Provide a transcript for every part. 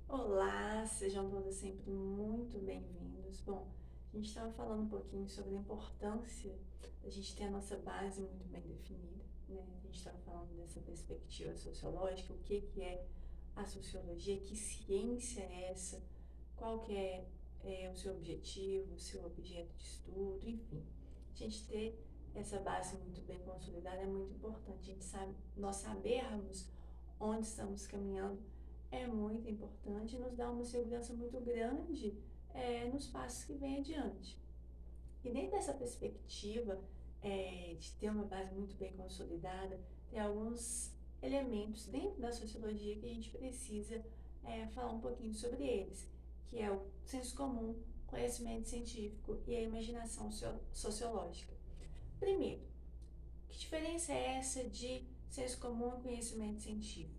Olá, sejam todos sempre muito bem-vindos. Bom, a gente estava falando um pouquinho sobre a importância da gente ter a nossa base muito bem definida, né? A gente estava falando dessa perspectiva sociológica, o que que é a sociologia, que ciência é essa, qual que é o seu objetivo, o seu objeto de estudo, enfim. A gente ter essa base muito bem consolidada é muito importante. A gente sabe, nós sabermos onde estamos caminhando é muito importante e nos dá uma segurança muito grande nos passos que vêm adiante. E dentro dessa perspectiva de ter uma base muito bem consolidada, tem alguns elementos dentro da sociologia que a gente precisa falar um pouquinho sobre eles, que é o senso comum, conhecimento científico e a imaginação sociológica. Primeiro, que diferença é essa de senso comum e conhecimento científico?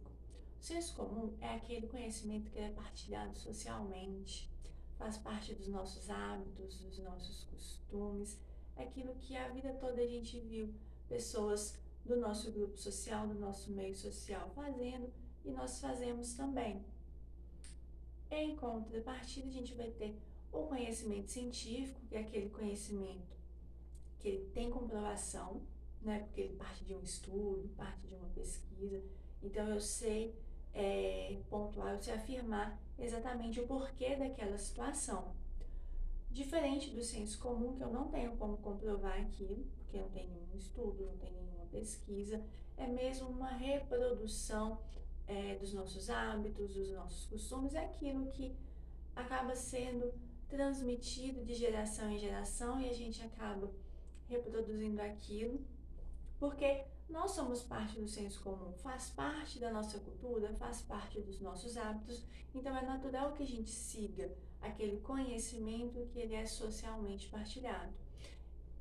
O senso comum é aquele conhecimento que é partilhado socialmente, faz parte dos nossos hábitos, dos nossos costumes, é aquilo que a vida toda a gente viu pessoas do nosso grupo social, do nosso meio social fazendo e nós fazemos também. Em contrapartida, a gente vai ter o conhecimento científico, que é aquele conhecimento que ele tem comprovação, né? Porque ele parte de um estudo, parte de uma pesquisa. Então eu sei pontuar, eu sei afirmar exatamente o porquê daquela situação. Diferente do senso comum, que eu não tenho como comprovar aquilo, porque não tem nenhum estudo, não tem nenhuma pesquisa, é mesmo uma reprodução dos nossos hábitos, dos nossos costumes, é aquilo que acaba sendo transmitido de geração em geração e a gente acaba reproduzindo aquilo, porque nós somos parte do senso comum, faz parte da nossa cultura, faz parte dos nossos hábitos, então é natural que a gente siga aquele conhecimento que ele é socialmente partilhado.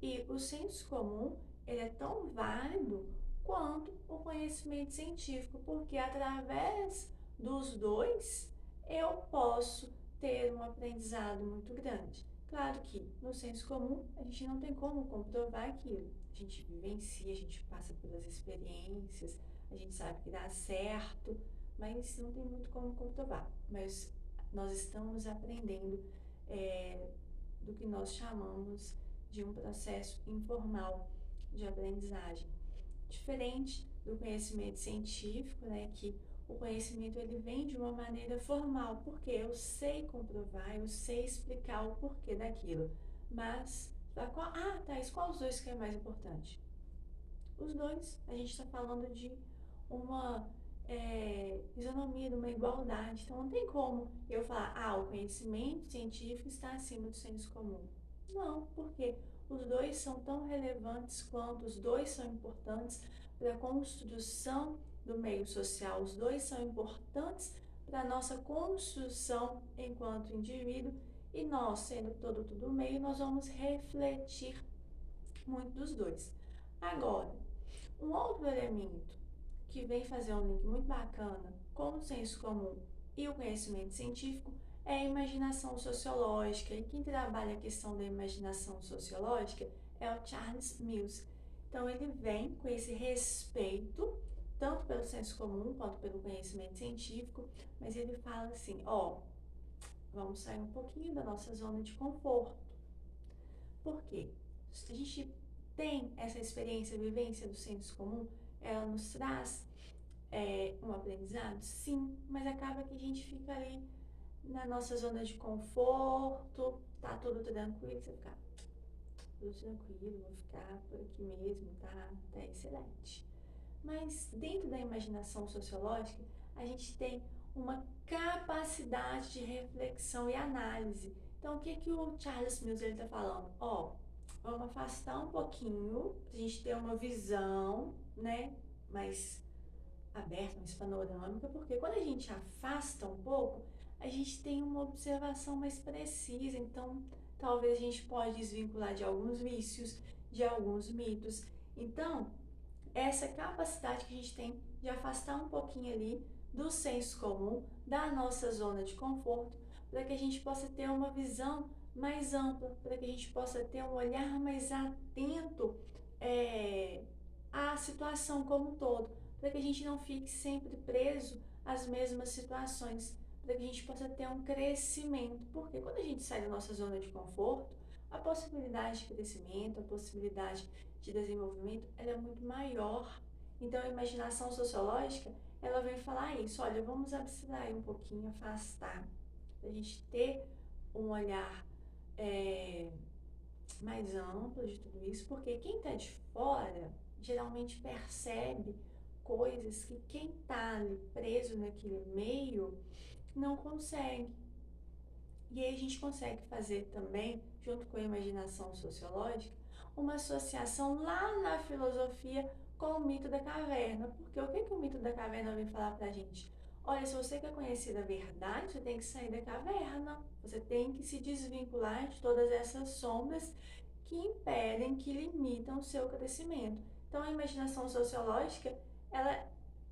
E o senso comum, ele é tão válido quanto o conhecimento científico, porque através dos dois eu posso ter um aprendizado muito grande. Claro que no senso comum a gente não tem como comprovar aquilo. A gente vivencia, a gente passa pelas experiências, a gente sabe que dá certo, mas não tem muito como comprovar. Mas nós estamos aprendendo é, do que nós chamamos de um processo informal de aprendizagem. Diferente do conhecimento científico, né, que o conhecimento ele vem de uma maneira formal, porque eu sei comprovar, eu sei explicar o porquê daquilo. Mas, Thais, qual os dois que é mais importante? Os dois, a gente está falando de uma isonomia, de uma igualdade. Então, não tem como eu falar, o conhecimento científico está acima do senso comum. Não, porque os dois são tão relevantes quanto, os dois são importantes para a construção do meio social, os dois são importantes para a nossa construção enquanto indivíduo e nós, sendo todo do meio, nós vamos refletir muito dos dois. Agora, um outro elemento que vem fazer um link muito bacana com o senso comum e o conhecimento científico é a imaginação sociológica. E quem trabalha a questão da imaginação sociológica é o Charles Mills. Então, ele vem com esse respeito, tanto pelo senso comum quanto pelo conhecimento científico, mas ele fala assim: vamos sair um pouquinho da nossa zona de conforto. Por quê? A gente tem essa experiência, vivência do senso comum, ela nos traz um aprendizado? Sim, mas acaba que a gente fica ali na nossa zona de conforto, tá tudo tranquilo, você fica tudo tranquilo, vou ficar por aqui mesmo, tá excelente. Mas dentro da imaginação sociológica, a gente tem uma capacidade de reflexão e análise. Então, o que que o Charles Mills está falando? Vamos afastar um pouquinho, a gente ter uma visão, né, mais aberta, mais panorâmica, porque quando a gente afasta um pouco, a gente tem uma observação mais precisa, então talvez a gente pode desvincular de alguns vícios, de alguns mitos. Então, essa capacidade que a gente tem de afastar um pouquinho ali do senso comum, da nossa zona de conforto, para que a gente possa ter uma visão mais ampla, para que a gente possa ter um olhar mais atento à situação como um todo, para que a gente não fique sempre preso às mesmas situações, para que a gente possa ter um crescimento, porque quando a gente sai da nossa zona de conforto, a possibilidade de crescimento, a possibilidade de desenvolvimento, ela é muito maior. Então, a imaginação sociológica, ela vem falar isso, olha, vamos abstrair um pouquinho, afastar, para a gente ter um olhar mais amplo de tudo isso, porque quem está de fora geralmente percebe coisas que quem está ali preso naquele meio não consegue. E aí a gente consegue fazer também, junto com a imaginação sociológica, uma associação lá na filosofia com o mito da caverna. Porque o que o mito da caverna vem falar pra gente? Olha, se você quer conhecer a verdade, você tem que sair da caverna. Você tem que se desvincular de todas essas sombras que impedem, que limitam o seu crescimento. Então, a imaginação sociológica, ela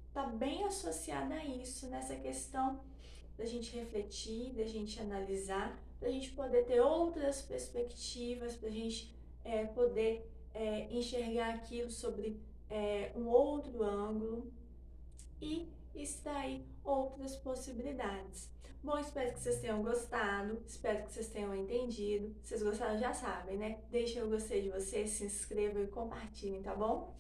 está bem associada a isso, nessa questão da gente refletir, da gente analisar, para a gente poder ter outras perspectivas, para a gente poder enxergar aquilo sobre um outro ângulo e extrair outras possibilidades. Bom, espero que vocês tenham gostado, espero que vocês tenham entendido. Se vocês gostaram, já sabem, né? Deixem o gostei de vocês, se inscrevam e compartilhem, tá bom?